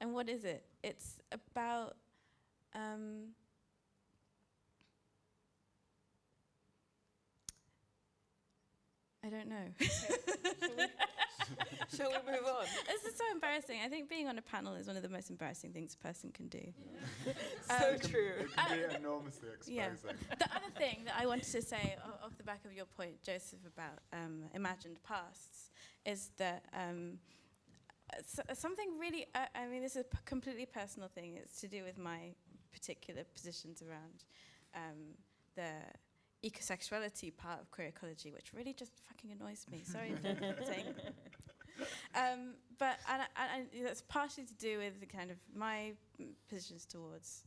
Speaker 5: And what is it? It's about I don't know.
Speaker 4: Shall we move on?
Speaker 5: This is so embarrassing. I think being on a panel is one of the most embarrassing things a person can do.
Speaker 4: So true.
Speaker 1: It can be enormously exposing.
Speaker 5: Yeah. The other thing that I wanted to say off the back of your point, Joseph, about imagined pasts, is that something really, this is a completely personal thing. It's to do with my particular positions around the ecosexuality part of queer ecology, which really just fucking annoys me. Sorry for saying. But that's partially to do with the kind of my positions towards,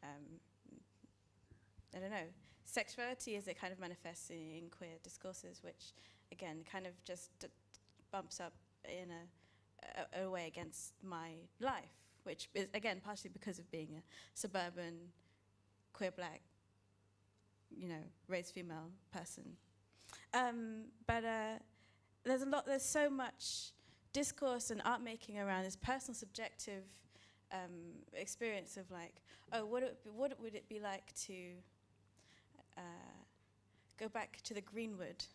Speaker 5: I don't know, sexuality as it kind of manifests in queer discourses, which again kind of just bumps up in a way against my life, which is again partially because of being a suburban queer black, raised female person. But there's so much discourse and art making around this personal subjective experience of like, what would it be like to go back to the Greenwood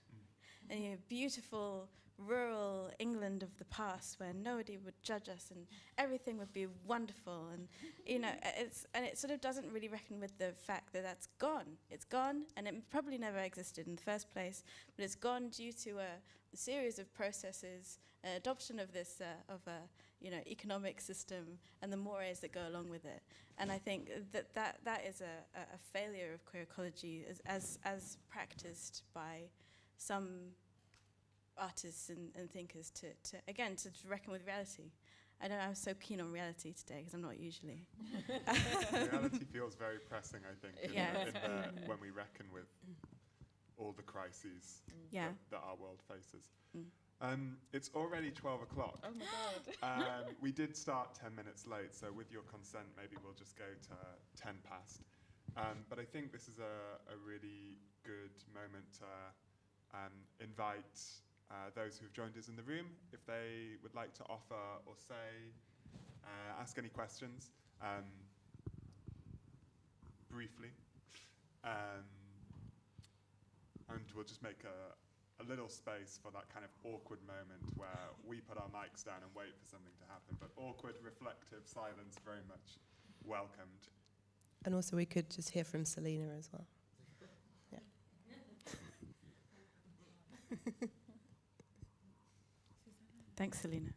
Speaker 5: and beautiful rural England of the past, where nobody would judge us and everything would be wonderful, and it sort of doesn't really reckon with the fact that that's gone. It's gone, and it probably never existed in the first place, but it's gone due to a series of processes, adoption of this economic system, and the mores that go along with it. And I think that is a failure of queer ecology as practiced by some artists and thinkers to reckon with reality. I know I'm so keen on reality today because I'm not usually.
Speaker 1: Reality feels very pressing, I think, when we reckon with all the crises that our world faces. It's already 12 o'clock.
Speaker 4: Oh my God.
Speaker 1: We did start 10 minutes late, so with your consent, maybe we'll just go to 10 past. But I think this is a really good moment to invite those who've joined us in the room, if they would like to offer or say, ask any questions briefly. And we'll just make a little space for that kind of awkward moment where we put our mics down and wait for something to happen. But awkward, reflective silence very much welcomed.
Speaker 2: And also we could just hear from Selina as well. Yeah.
Speaker 5: Thanks, Selina.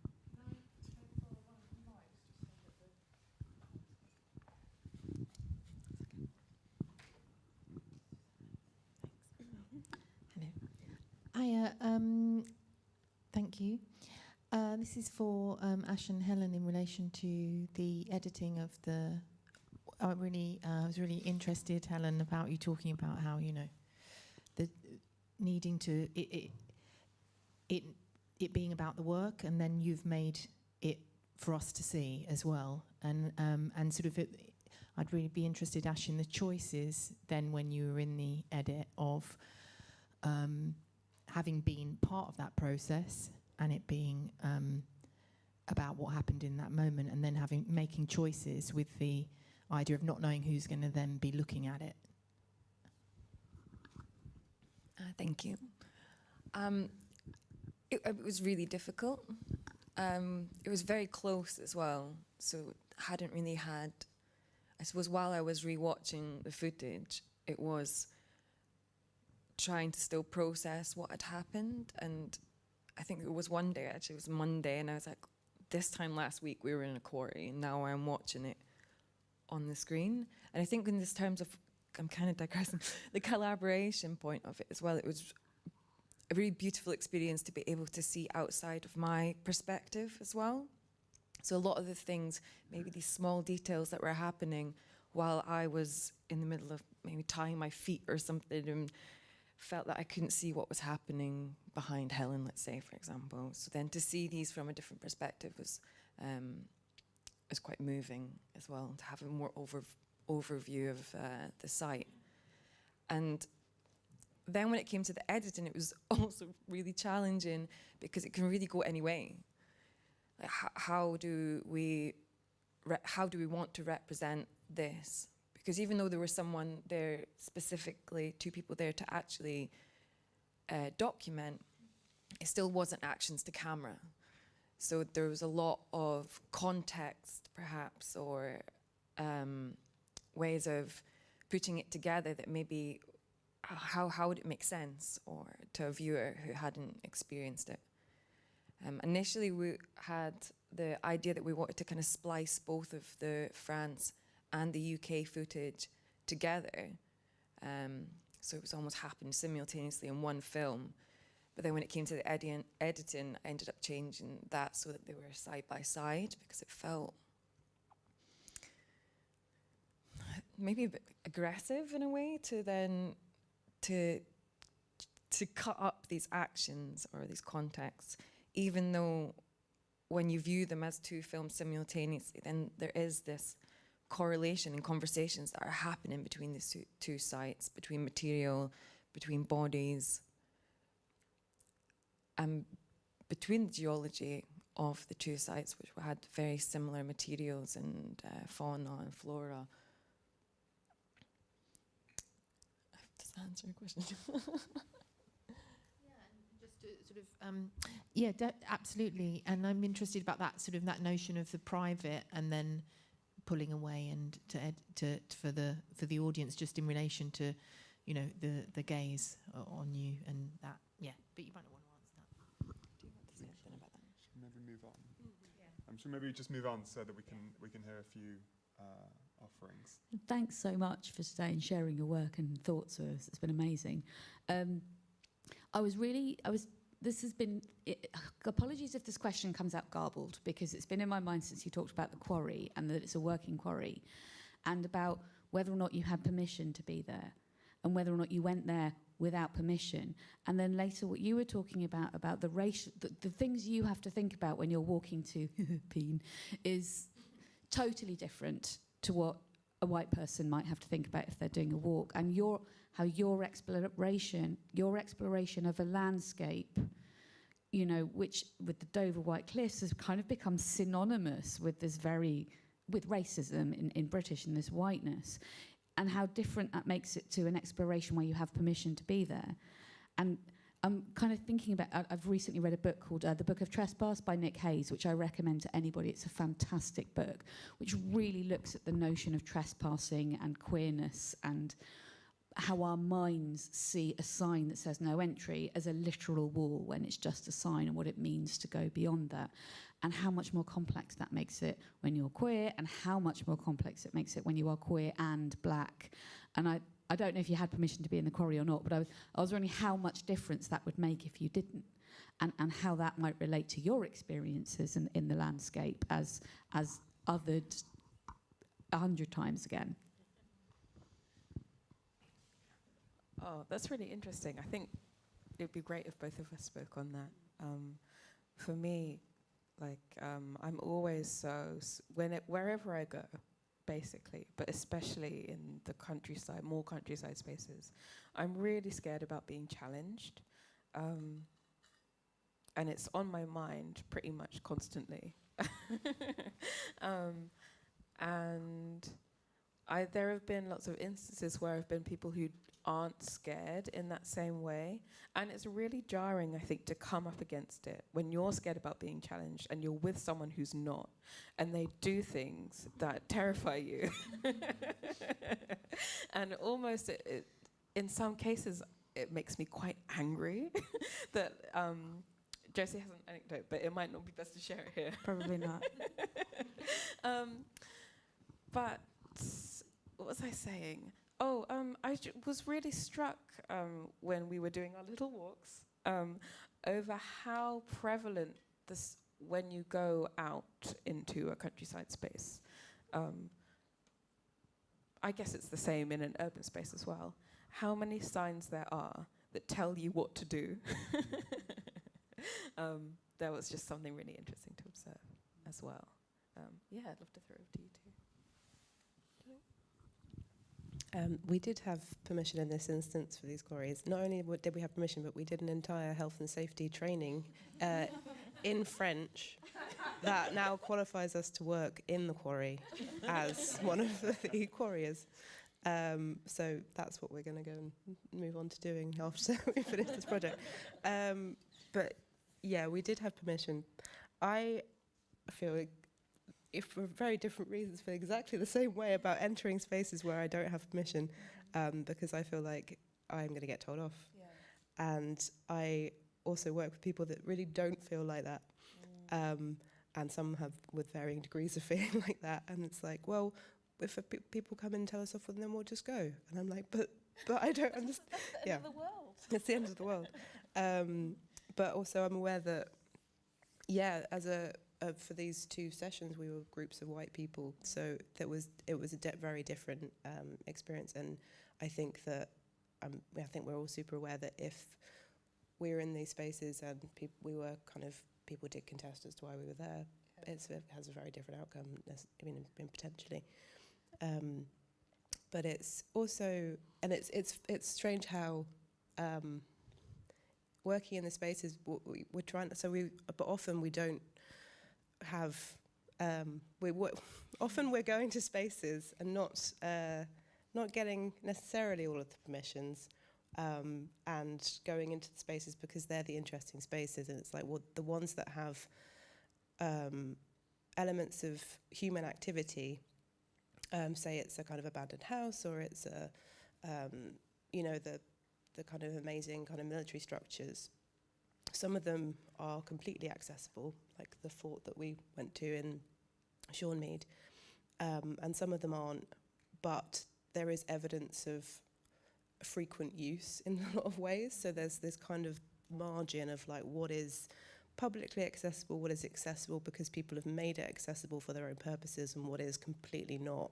Speaker 6: Hiya, thank you. This is for Ash and Helen in relation to the editing of the. I was really interested, Helen, about you talking about how the needing to it being about the work, and then you've made it for us to see as well, and sort of I'd really be interested, Ash, in the choices then when you were in the edit of. Having been part of that process and it being about what happened in that moment, and then making choices with the idea of not knowing who's going to then be looking at it.
Speaker 3: Thank you. It was really difficult. It was very close as well, so hadn't really had, I suppose while I was rewatching the footage, it was trying to still process what had happened. And I think it was one day, actually it was Monday, and I was like, this time last week we were in a quarry, and now I'm watching it on the screen. And I think in this terms of, I'm kind of digressing, the collaboration point of it as well, it was a really beautiful experience to be able to see outside of my perspective as well. So a lot of the things, maybe these small details that were happening while I was in the middle of maybe tying my feet or something, and felt that I couldn't see what was happening behind Helen, let's say, for example. So then to see these from a different perspective was quite moving as well, to have a more overview of the site. And then when it came to the editing, it was also really challenging because it can really go any way. Like how do we want to represent this? Because even though there was someone there, specifically 2 people there to actually document, it still wasn't actions to camera. So there was a lot of context, perhaps, or ways of putting it together that maybe how would it make sense or to a viewer who hadn't experienced it. Initially, we had the idea that we wanted to kind of splice both of the France and the UK footage together. So it was almost happened simultaneously in one film. But then when it came to the editing, I ended up changing that so that they were side by side, because it felt maybe a bit aggressive in a way to then to cut up these actions or these contexts, even though when you view them as 2 films simultaneously, then there is this correlation and conversations that are happening between these two sites, between material, between bodies, and between the geology of the 2 sites, which had very similar materials and fauna and flora. Does that answer your question?
Speaker 6: Just to sort of, absolutely. And I'm interested about that sort of that notion of the private and then pulling away and for the audience, just in relation to, you know, the gaze on you and that. Yeah, but you might not want to answer that.
Speaker 3: Do you want to say anything about that?
Speaker 1: Should we maybe move on? I'm sure maybe just move on so that we can hear a few offerings.
Speaker 7: Thanks so much for today and sharing your work and thoughts with us. It's been amazing. This has been, apologies if this question comes out garbled, because it's been in my mind since you talked about the quarry and that it's a working quarry, and about whether or not you had permission to be there and whether or not you went there without permission. And then later what you were talking about the racial, the things you have to think about when you're walking to Peen is totally different to what a white person might have to think about if they're doing a walk. And how your exploration of a landscape, you know, which with the Dover White Cliffs has kind of become synonymous with with racism in British and this whiteness, and how different that makes it to an exploration where you have permission to be there. And I'm kind of thinking about, I've recently read a book called The Book of Trespass by Nick Hayes, which I recommend to anybody. It's a fantastic book, which really looks at the notion of trespassing and queerness and how our minds see a sign that says no entry as a literal wall when it's just a sign, and what it means to go beyond that, and how much more complex that makes it when you're queer, and how much more complex it makes it when you are queer and black. And I don't know if you had permission to be in the quarry or not, but I was wondering how much difference that would make if you didn't, and how that might relate to your experiences in the landscape as othered 100 times again.
Speaker 4: Oh, that's really interesting. I think it would be great if both of us spoke on that. For me, I'm always wherever I go, basically, but especially in the countryside, more countryside spaces, I'm really scared about being challenged. And it's on my mind pretty much constantly. And there have been lots of instances where have been people who aren't scared in that same way, and it's really jarring, I think, to come up against it when you're scared about being challenged and you're with someone who's not, and they do things that terrify you. And almost in some cases it makes me quite angry that Josie has an anecdote, but it might not be best to share it here.
Speaker 5: Probably not.
Speaker 4: But what was I saying? Oh, was really struck when we were doing our little walks over how prevalent this, when you go out into a countryside space. I guess it's the same in an urban space as well. How many signs there are that tell you what to do. That was just something really interesting to observe as well. Yeah, I'd love to throw it over to you too.
Speaker 2: We did have permission in this instance for these quarries. Not only did we have permission, but we did an entire health and safety training in French that now qualifies us to work in the quarry as one of the quarriers. So that's what we're going to go and move on to doing after we finish this project. But yeah, we did have permission. I feel like, if for very different reasons, feel exactly the same way about entering spaces where I don't have permission, because I feel like I'm going to get told off. Yeah. And I also work with people that really don't feel like that. And some have with varying degrees of feeling like that. And it's like, well, if people come and tell us off, then we'll just go. And I'm like, but I don't understand. Yeah.
Speaker 3: End of the world.
Speaker 2: It's the end of the world. But also I'm aware that, yeah, as for these 2 sessions, we were groups of white people. So it was a very different experience. And I think that, I think we're all super aware that if we're in these spaces and people did contest as to why we were there, it has a very different outcome, potentially. But it's also, and it's strange how working in the spaces we're trying. But often we don't have. Often we're going to spaces and not getting necessarily all of the permissions, and going into the spaces because they're the interesting spaces, and it's like, well, the ones that have elements of human activity, say it's a kind of abandoned house, or it's the kind of amazing kind of military structures. Some of them are completely accessible, like the fort that we went to in Seanmead, and some of them aren't, but there is evidence of frequent use in a lot of ways. So there's this kind of margin of like what is publicly accessible, what is accessible because people have made it accessible for their own purposes, and what is completely not.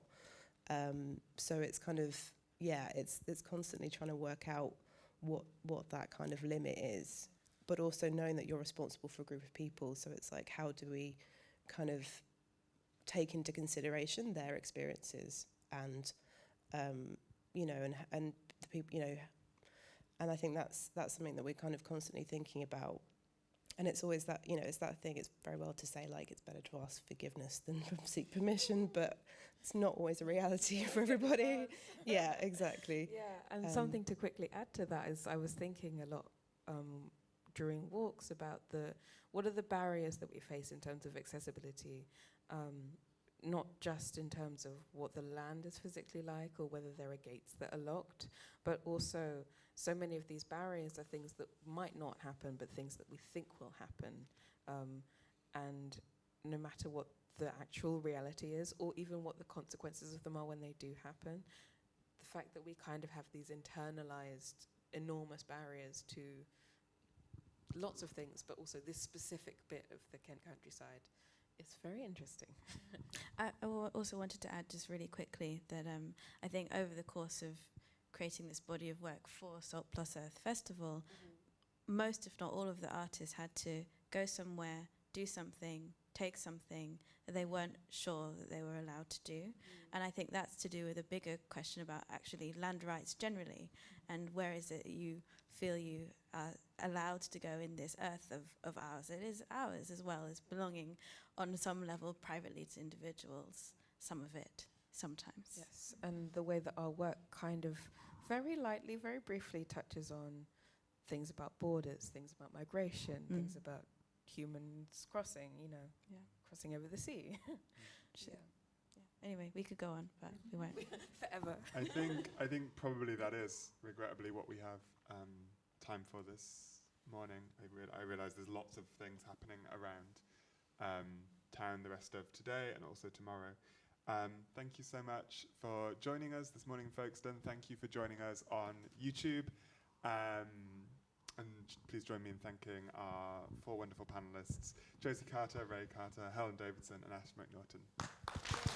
Speaker 2: So it's kind of, yeah, it's constantly trying to work out what that kind of limit is, but also knowing that you're responsible for a group of people. So it's like, how do we kind of take into consideration their experiences and and the people, and I think that's something that we're kind of constantly thinking about. And it's always that, it's that thing, it's very well to say, like, it's better to ask forgiveness than seek permission, but it's not always a reality for everybody. Yeah, exactly.
Speaker 4: Yeah, and something to quickly add to that is I was thinking a lot during walks about what are the barriers that we face in terms of accessibility, not just in terms of what the land is physically like or whether there are gates that are locked, but also so many of these barriers are things that might not happen, but things that we think will happen. And no matter what the actual reality is, or even what the consequences of them are when they do happen, the fact that we kind of have these internalized enormous barriers to lots of things, but also this specific bit of the Kent countryside, it's very interesting.
Speaker 5: I also wanted to add just really quickly that I think over the course of creating this body of work for Salt Plus Earth Festival, most, if not all, of the artists had to go somewhere, do something, take something that they weren't sure that they were allowed to do. And I think that's to do with a bigger question about actually land rights generally, and where is it you feel you are allowed to go in this earth of ours. It is ours as well as belonging on some level privately to individuals, some of it. sometimes.
Speaker 4: Yes, and the way that our work kind of very lightly, very briefly touches on things about borders, things about migration, things about humans crossing, crossing over the sea.
Speaker 5: Sure. Yeah. Anyway, we could go on, but we won't.
Speaker 4: Forever.
Speaker 1: I think probably that is regrettably what we have time for this morning. I realise there's lots of things happening around town the rest of today and also tomorrow. Thank you so much for joining us this morning in Folkestone. Thank you for joining us on YouTube. And please join me in thanking our 4 wonderful panellists, Josie Carter, Ray Carter, Helen Davison and Ash McNaughton.